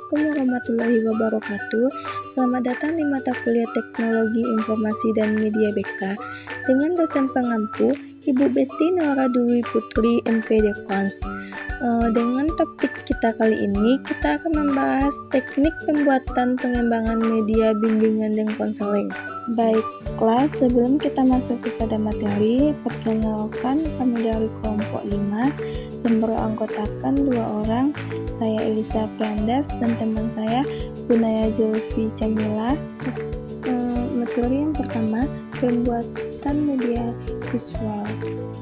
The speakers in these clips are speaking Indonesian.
Assalamualaikum warahmatullahi wabarakatuh. Selamat datang di mata kuliah Teknologi Informasi dan Media BK dengan dosen pengampu Ibu Besti Nora Dwi Putri MPD Kons. Dengan topik kita kali ini, kita akan membahas teknik pembuatan pengembangan media bimbingan dan konseling. Baiklah, sebelum kita masuk kepada materi, perkenalkan kami dari kelompok 5 yang beranggotakan 2 orang, saya Elisa Prandas dan teman saya Bunaya Zulfi Camila. Materi yang pertama, pembuatan media visual.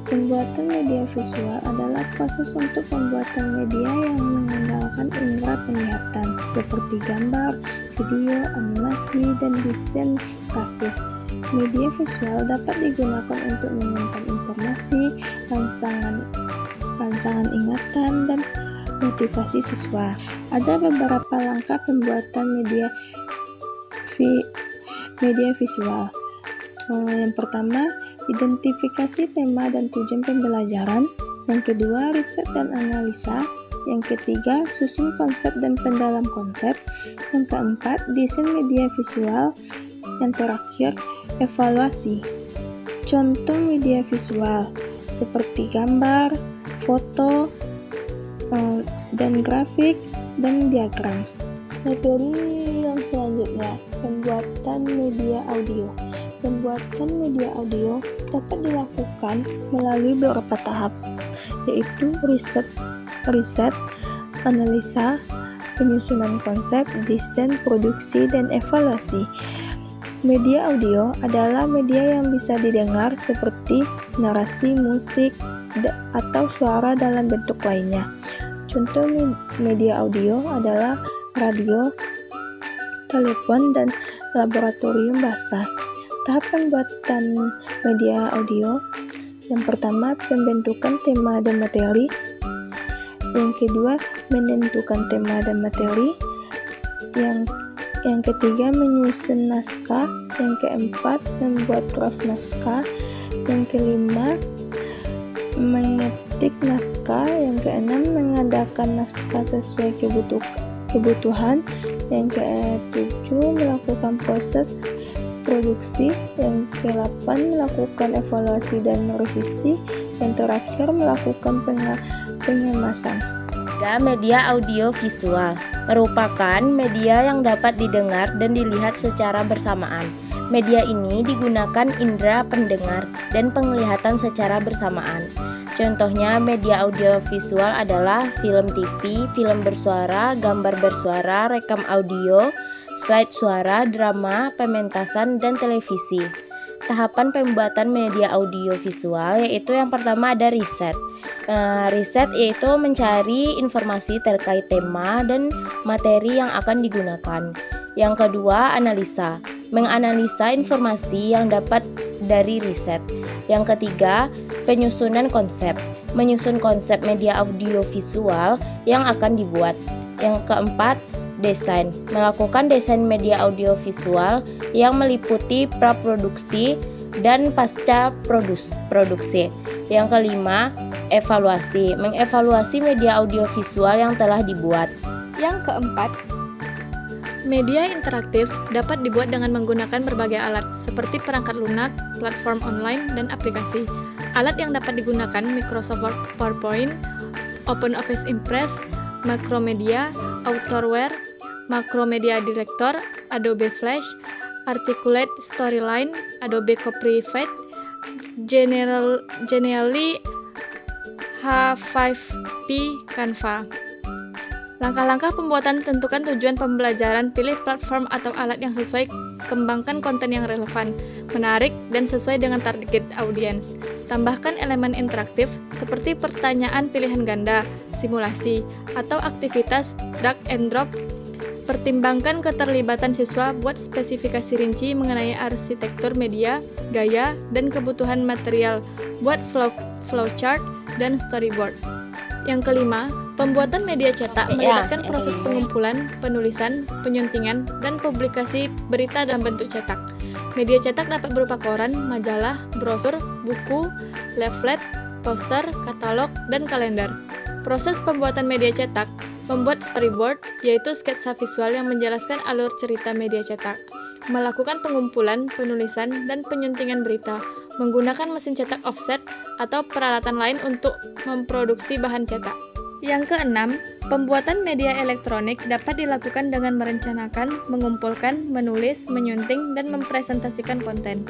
Pembuatan media visual adalah proses untuk pembuatan media yang mengandalkan indera penglihatan seperti gambar, video, animasi, dan desain grafis. Media visual dapat digunakan untuk menyimpan informasi, rangsangan ingatan, dan motivasi siswa. Ada beberapa langkah pembuatan media visual. Yang pertama, identifikasi tema dan tujuan pembelajaran. Yang kedua, riset dan analisa. Yang ketiga, susun konsep dan pendalam konsep. Yang keempat, desain media visual. Yang terakhir, evaluasi. Contoh media visual seperti gambar, foto, dan grafik, dan diagram. Materi yang selanjutnya, pembuatan media audio. Pembuatan media audio dapat dilakukan melalui beberapa tahap, yaitu riset, analisa, penyusunan konsep, desain, produksi, dan evaluasi. Media audio adalah media yang bisa didengar seperti narasi, musik, atau suara dalam bentuk lainnya. Contoh media audio adalah radio, telepon, dan laboratorium bahasa. Tahap pembuatan media audio, yang pertama, pembentukan tema dan materi. Yang kedua, menentukan tema dan materi. Yang ketiga, menyusun naskah. Yang keempat, membuat draft naskah. Yang kelima, mengetik naskah. Yang keenam, mengadakan naskah sesuai kebutuhan. Yang ketujuh, melakukan proses produksi. Yang ke-8, melakukan evaluasi dan revisi. Yang terakhir, melakukan pengemasan. Media audio visual merupakan media yang dapat didengar dan dilihat secara bersamaan. Media ini digunakan indera pendengar dan penglihatan secara bersamaan. Contohnya media audio visual adalah film TV, film bersuara, gambar bersuara, rekam audio, slide suara, drama, pementasan, dan televisi. Tahapan pembuatan media audio visual yaitu yang pertama ada riset. Riset yaitu mencari informasi terkait tema dan materi yang akan digunakan. Yang kedua, analisa. Menganalisa informasi yang dapat dari riset. Yang ketiga, penyusunan konsep. Menyusun konsep media audio visual yang akan dibuat. Yang keempat, desain. Melakukan desain media audio visual yang meliputi praproduksi dan pasca produksi. Yang kelima, evaluasi. Mengevaluasi media audio visual yang telah dibuat. Yang keempat, media interaktif dapat dibuat dengan menggunakan berbagai alat seperti perangkat lunak, platform online, dan aplikasi. Alat yang dapat digunakan Microsoft Word, PowerPoint, OpenOffice Impress, Macromedia, Authorware, Macromedia Director, Adobe Flash, Articulate Storyline, Adobe Copilot, Genially, H5P, Canva. Langkah-langkah pembuatan: tentukan tujuan pembelajaran, pilih platform atau alat yang sesuai, kembangkan konten yang relevan, menarik, dan sesuai dengan target audiens. Tambahkan elemen interaktif seperti pertanyaan pilihan ganda, simulasi, atau aktivitas drag and drop. Pertimbangkan keterlibatan siswa, buat spesifikasi rinci mengenai arsitektur media, gaya, dan kebutuhan material, buat flowchart dan storyboard. Yang kelima, pembuatan media cetak melibatkan proses pengumpulan, penulisan, penyuntingan, dan publikasi berita dalam bentuk cetak. Media cetak dapat berupa koran, majalah, brosur, buku, leaflet, poster, katalog, dan kalender. Proses pembuatan media cetak Membuat storyboard, yaitu sketsa visual yang menjelaskan alur cerita media cetak. Melakukan pengumpulan, penulisan, dan penyuntingan berita, menggunakan mesin cetak offset atau peralatan lain untuk memproduksi bahan cetak. Yang keenam, pembuatan media elektronik dapat dilakukan dengan merencanakan, mengumpulkan, menulis, menyunting, dan mempresentasikan konten.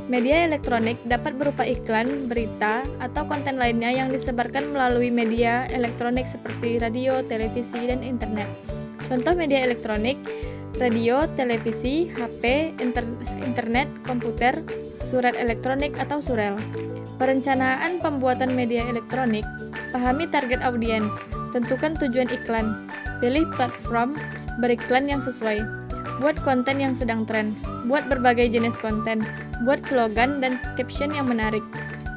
Media elektronik dapat berupa iklan, berita, atau konten lainnya yang disebarkan melalui media elektronik seperti radio, televisi, dan internet. Contoh media elektronik: radio, televisi, HP, internet, komputer, surat elektronik atau surel. Perencanaan pembuatan media elektronik: pahami target audiens, tentukan tujuan iklan, pilih platform beriklan yang sesuai, buat konten yang sedang tren, buat berbagai jenis konten, buat slogan dan caption yang menarik.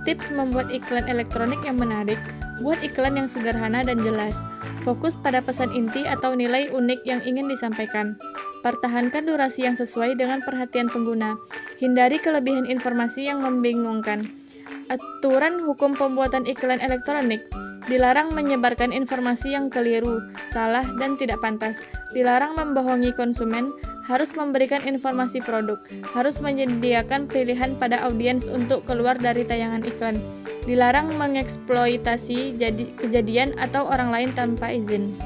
Tips membuat iklan elektronik yang menarik: buat iklan yang sederhana dan jelas, fokus pada pesan inti atau nilai unik yang ingin disampaikan. Pertahankan durasi yang sesuai dengan perhatian pengguna, hindari kelebihan informasi yang membingungkan. Aturan hukum pembuatan iklan elektronik: dilarang menyebarkan informasi yang keliru, salah, dan tidak pantas. Dilarang membohongi konsumen, harus memberikan informasi produk, harus menyediakan pilihan pada audiens untuk keluar dari tayangan iklan. Dilarang mengeksploitasi kejadian atau orang lain tanpa izin.